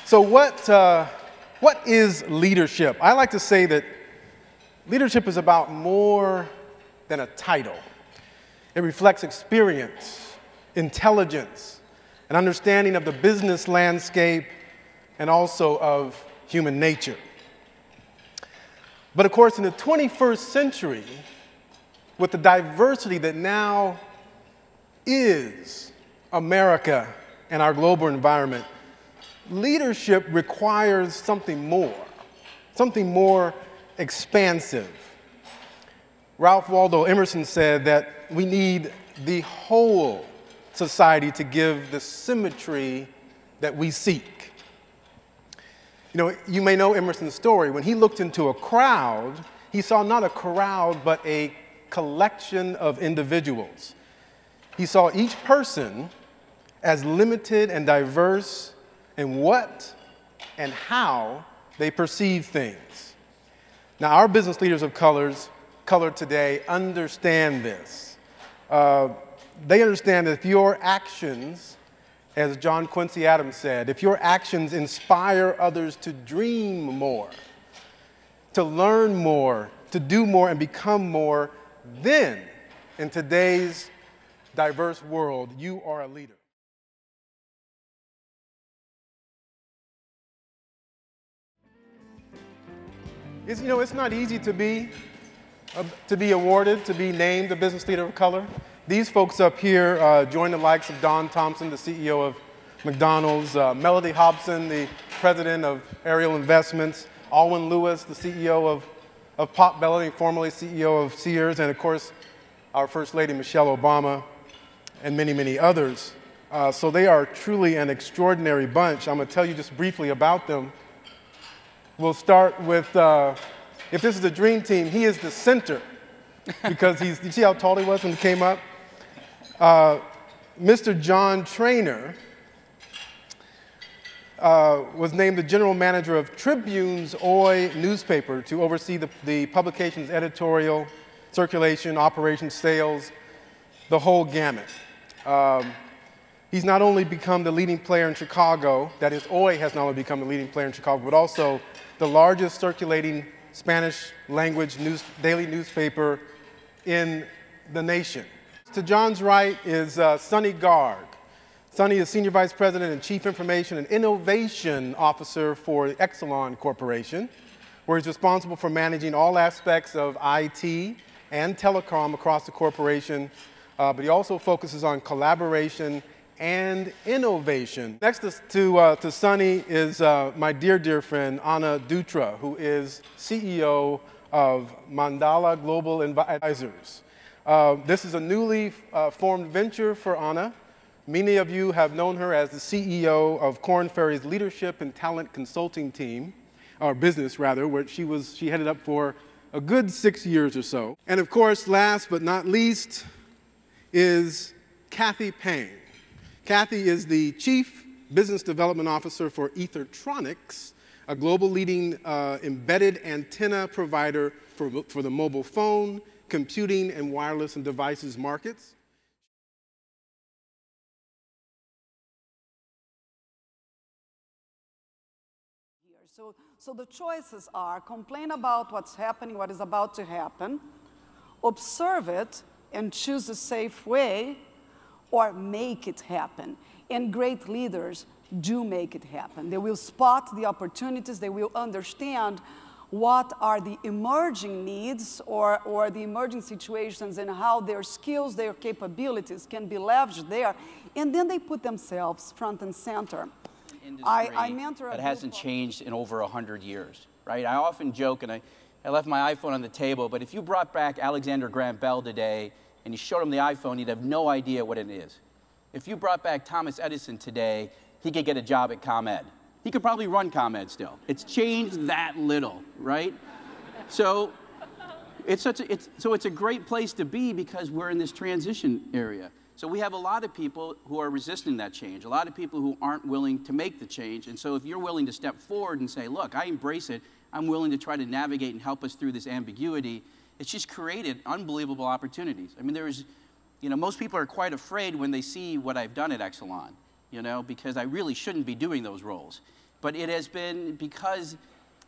So what is leadership? I like to say that leadership is about more than a title. It reflects experience, intelligence, an understanding of the business landscape, and also of human nature. But of course, in the 21st century, with the diversity that now is America and our global environment, leadership requires something more expansive. Ralph Waldo Emerson said that we need the whole society to give the symmetry that we seek. You know, you may know Emerson's story. When he looked into a crowd, he saw not a crowd, but a collection of individuals. He saw each person as limited and diverse in what and how they perceive things. Now, our business leaders of color today understand this. They understand that if your actions, as John Quincy Adams said, if your actions inspire others to dream more, to learn more, to do more and become more, then in today's diverse world, you are a leader. It's not easy to be awarded, to be named a business leader of color. These folks up here join the likes of Don Thompson, the CEO of McDonald's, Melody Hobson, the president of Ariel Investments, Alwyn Lewis, the CEO of Potbelly, formerly CEO of Sears, and of course, our First Lady, Michelle Obama, and many, many others. So they are truly an extraordinary bunch. I'm going to tell you just briefly about them. We'll start with, if this is a dream team, he is the center because you see how tall he was when he came up? Mr. John Trainer was named the general manager of Tribune's OI newspaper to oversee the publication's editorial, circulation, operations, sales, the whole gamut. He's not only become the leading player in Chicago, that is, OI has not only become the leading player in Chicago, but also the largest circulating Spanish language daily newspaper in the nation. To John's right is Sonny Garg. Sonny is Senior Vice President and Chief Information and Innovation Officer for Exelon Corporation, where he's responsible for managing all aspects of IT and telecom across the corporation, but he also focuses on collaboration and innovation. Next to Sonny is my dear friend, Anna Dutra, who is CEO of Mandala Global Advisors. This is a newly formed venture for Anna. Many of you have known her as the CEO of Korn Ferry's Leadership and Talent Consulting team, or business rather, where she headed up for a good 6 years or so. And of course, last but not least is Kathy Payne. Kathy is the Chief Business Development Officer for Ethertronics, a global leading embedded antenna provider for the mobile phone, computing, and wireless and devices markets. So the choices are complain about what's happening, what is about to happen, observe it and choose a safe way, or make it happen. And great leaders do make it happen. They will spot the opportunities, they will understand what are the emerging needs or the emerging situations and how their skills, their capabilities can be leveraged there, and then they put themselves front and center. I mentor that hasn't changed in over 100 years, right? I often joke, and I left my iPhone on the table, but if you brought back Alexander Graham Bell today and you showed him the iPhone, he'd have no idea what it is. If you brought back Thomas Edison today, he could get a job at ComEd. He could probably run ComEd still. It's changed that little, right? So it's a great place to be because we're in this transition area. So we have a lot of people who are resisting that change, a lot of people who aren't willing to make the change. And so if you're willing to step forward and say, look, I embrace it, I'm willing to try to navigate and help us through this ambiguity, it's just created unbelievable opportunities. I mean, most people are quite afraid when they see what I've done at Exelon, because I really shouldn't be doing those roles. But it has been because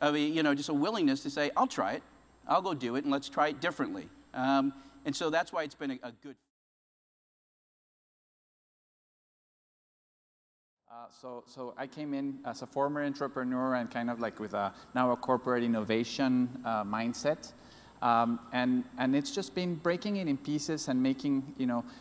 of just a willingness to say, I'll try it, I'll go do it, and let's try it differently. And so that's why it's been a good. So I came in as a former entrepreneur and kind of like with now a corporate innovation mindset. And it's just been breaking it in pieces and making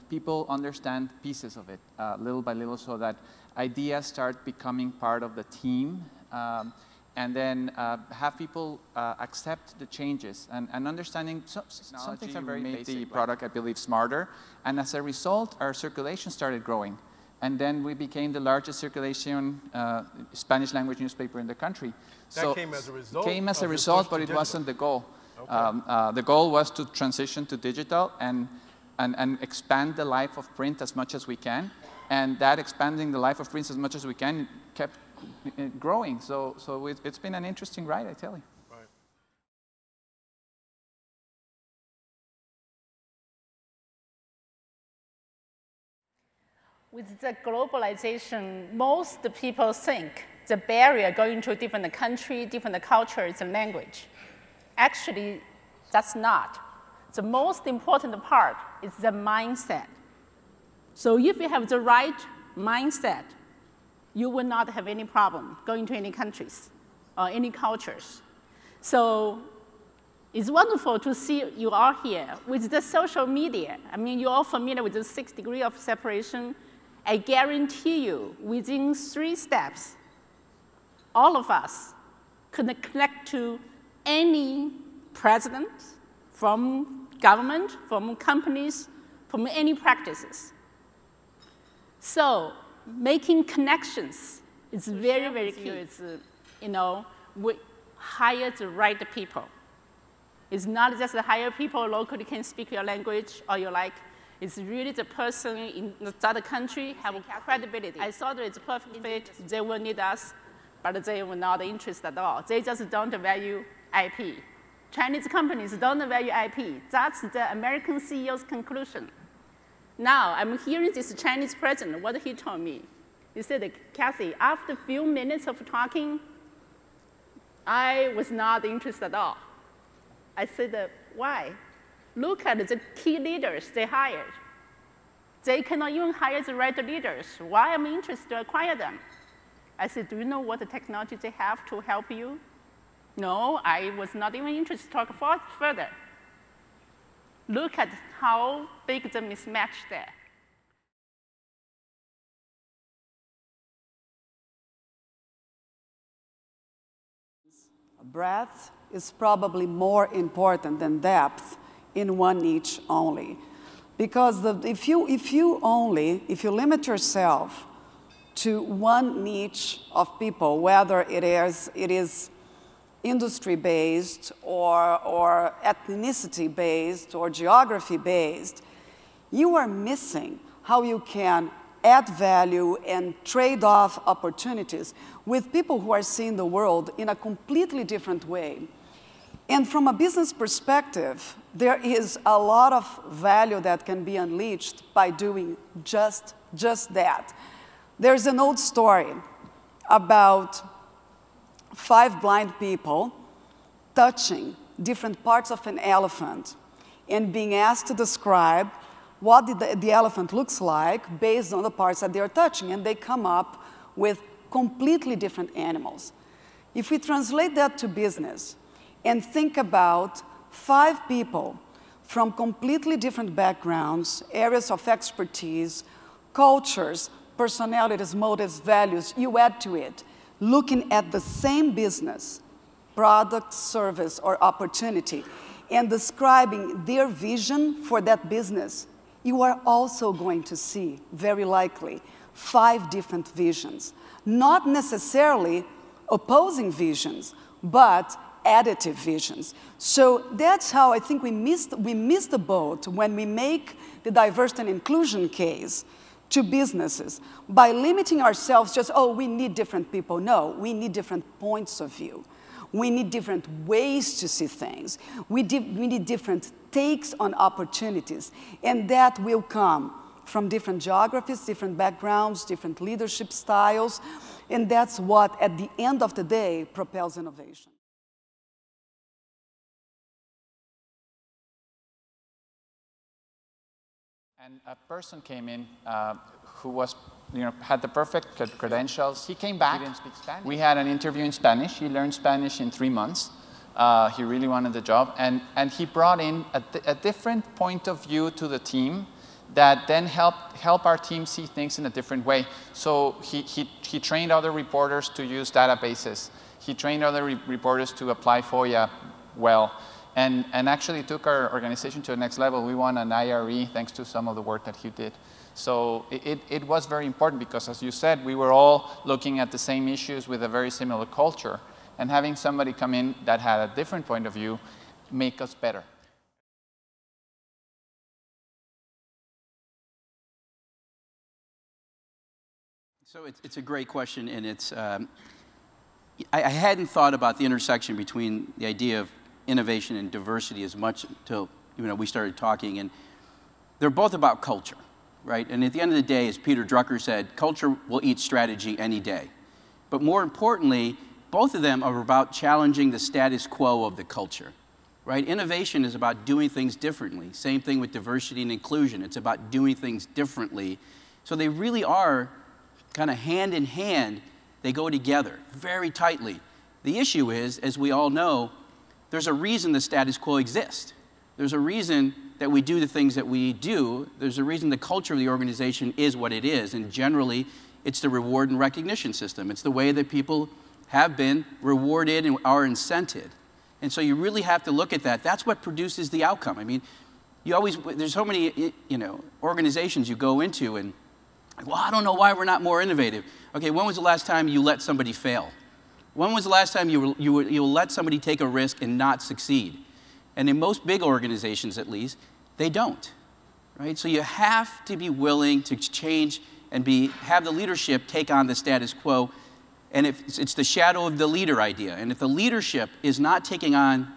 people understand pieces of it little by little, so that ideas start becoming part of the team, and then have people accept the changes and understanding some things are very basic. Made the product, I believe, smarter, and as a result, our circulation started growing. And then we became the largest circulation Spanish language newspaper in the country. That came as a result? Came as a result, but it wasn't the goal. Okay. The goal was to transition to digital and expand the life of print as much as we can. And that expanding the life of print as much as we can kept growing. So it's been an interesting ride, I tell you. With the globalization, most people think the barrier going to a different country, different culture is the language. Actually, that's not. The most important part is the mindset. So if you have the right mindset, you will not have any problem going to any countries or any cultures. So it's wonderful to see you all here. With the social media, I mean, you're all familiar with the 6 degrees of separation. I guarantee you, within 3 steps, all of us can connect to any president, from government, from companies, from any practices. So making connections is very, very key. It's, we hire the right people. It's not just to hire people locally can speak your language or you like. It's really the person in the other country have credibility. I thought it's a perfect fit. They will need us, but they were not interested at all. They just don't value IP. Chinese companies don't value IP. That's the American CEO's conclusion. Now, I'm hearing this Chinese president, what he told me. He said, Kathy, after a few minutes of talking, I was not interested at all. I said, why? Look at the key leaders they hired. They cannot even hire the right leaders. Why am I interested to acquire them? I said, do you know what the technology they have to help you? No, I was not even interested to talk further. Look at how big the mismatch there. Breadth is probably more important than depth in one niche only. Because if you limit yourself to one niche of people, whether it is industry-based or ethnicity-based or geography-based, you are missing how you can add value and trade off opportunities with people who are seeing the world in a completely different way. And from a business perspective, there is a lot of value that can be unleashed by doing just that. There's an old story about 5 blind people touching different parts of an elephant and being asked to describe what the elephant looks like based on the parts that they're touching, and they come up with completely different animals. If we translate that to business and think about 5 people from completely different backgrounds, areas of expertise, cultures, personalities, motives, values, you add to it, looking at the same business, product, service, or opportunity, and describing their vision for that business, you are also going to see, very likely, 5 different visions. Not necessarily opposing visions, but additive visions. So that's how I think we missed the boat when we make the diversity and inclusion case to businesses by limiting ourselves just, oh, we need different people. No, we need different points of view. We need different ways to see things. We need different takes on opportunities, and that will come from different geographies, different backgrounds, different leadership styles, and that's what, at the end of the day, propels innovation. And a person came in who was, had the perfect credentials. He came back. He didn't speak Spanish. We had an interview in Spanish. He learned Spanish in 3 months. He really wanted the job. And he brought in a different point of view to the team that then help our team see things in a different way. So he trained other reporters to use databases. He trained other reporters to apply FOIA well. And actually took our organization to the next level. We won an IRE thanks to some of the work that he did. So it was very important because, as you said, we were all looking at the same issues with a very similar culture. And having somebody come in that had a different point of view make us better. So it's a great question, and it's I hadn't thought about the intersection between the idea of innovation and diversity as much until we started talking, and they're both about culture, right? And at the end of the day, as Peter Drucker said, culture will eat strategy any day. But more importantly, both of them are about challenging the status quo of the culture, right? Innovation is about doing things differently. Same thing with diversity and inclusion. It's about doing things differently. So they really are kind of hand in hand. They go together very tightly. The issue is, as we all know, there's a reason the status quo exists. There's a reason that we do the things that we do. There's a reason the culture of the organization is what it is. And generally, it's the reward and recognition system. It's the way that people have been rewarded and are incented. And so you really have to look at that. That's what produces the outcome. I mean, there's so many, organizations you go into and, well, I don't know why we're not more innovative. Okay, when was the last time you let somebody fail? When was the last time you let somebody take a risk and not succeed? And in most big organizations, at least, they don't, right? So you have to be willing to change and have the leadership take on the status quo. And it's the shadow of the leader idea. And if the leadership is not taking on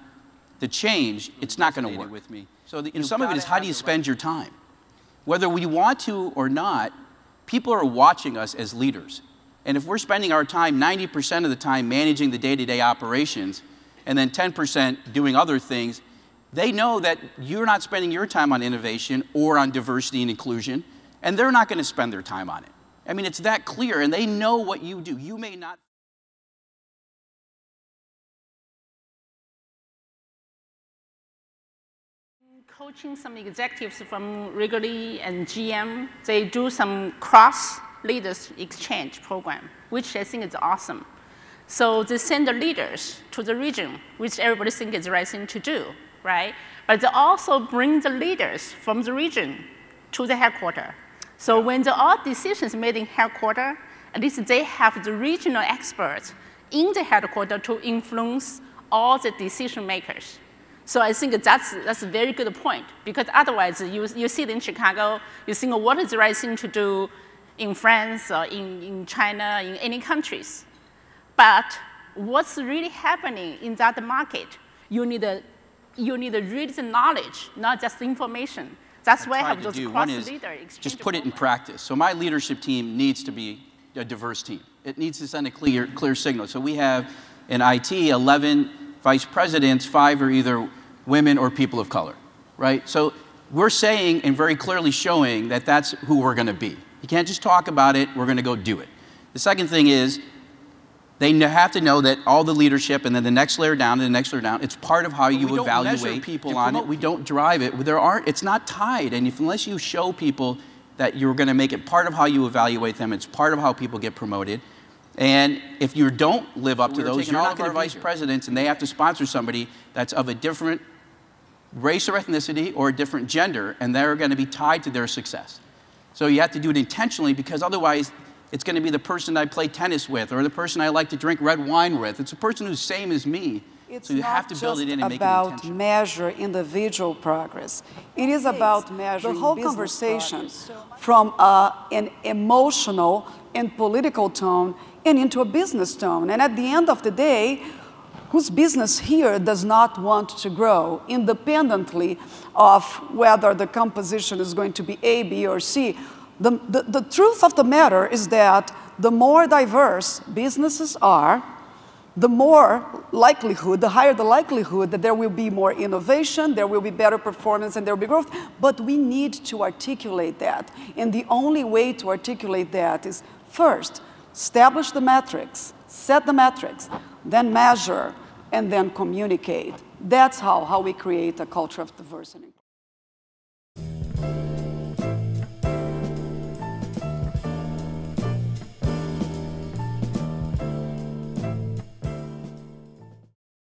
the change, it's not going to work with me. So some of it is how do you spend your time? Whether we want to or not, people are watching us as leaders. And if we're spending our time 90% of the time managing the day-to-day operations and then 10% doing other things, they know that you're not spending your time on innovation or on diversity and inclusion, and they're not going to spend their time on it. I mean, it's that clear, and they know what you do. You may not. Coaching some executives from Wrigley and GM, they do some cross-leaders exchange program, which I think is awesome. So they send the leaders to the region, which everybody thinks is the right thing to do, right? But they also bring the leaders from the region to the headquarters. So when all decisions made in headquarters, at least they have the regional experts in the headquarters to influence all the decision makers. So I think that's a very good point, because otherwise you sit in Chicago, you think, what is the right thing to do in France or in China, in any countries? But what's really happening in that market? You need to read the knowledge, not just information. That's why I have those cross-leader exchange. Just put it in practice. So my leadership team needs to be a diverse team. It needs to send a clear signal. So we have in IT 11 vice presidents, 5 are either women or people of color, right? So we're saying and very clearly showing that that's who we're going to be. You can't just talk about it, we're going to go do it. The second thing is they have to know that all the leadership and then the next layer down and the next layer down, it's part of how you evaluate people on it. We don't drive it. It's not tied. And unless you show people that you're going to make it part of how you evaluate them, it's part of how people get promoted. And if you don't live up to those, you're not going to vice presidents and they have to sponsor somebody that's of a different race or ethnicity or a different gender, and they're going to be tied to their success. So you have to do it intentionally, because otherwise it's going to be the person I play tennis with or the person I like to drink red wine with. It's a person who's same as me. So you have to build it in and make it intentional. It's not about measure individual progress. It is about measuring the whole conversation from an emotional and political tone and into a business tone. And at the end of the day, whose business here does not want to grow, independently of whether the composition is going to be A, B, or C. The truth of the matter is that the more diverse businesses are, the more likelihood, the higher the likelihood that there will be more innovation, there will be better performance, and there will be growth. But we need to articulate that. And the only way to articulate that is, first, establish the metrics, set the metrics, then measure, and then communicate. That's how we create a culture of diversity.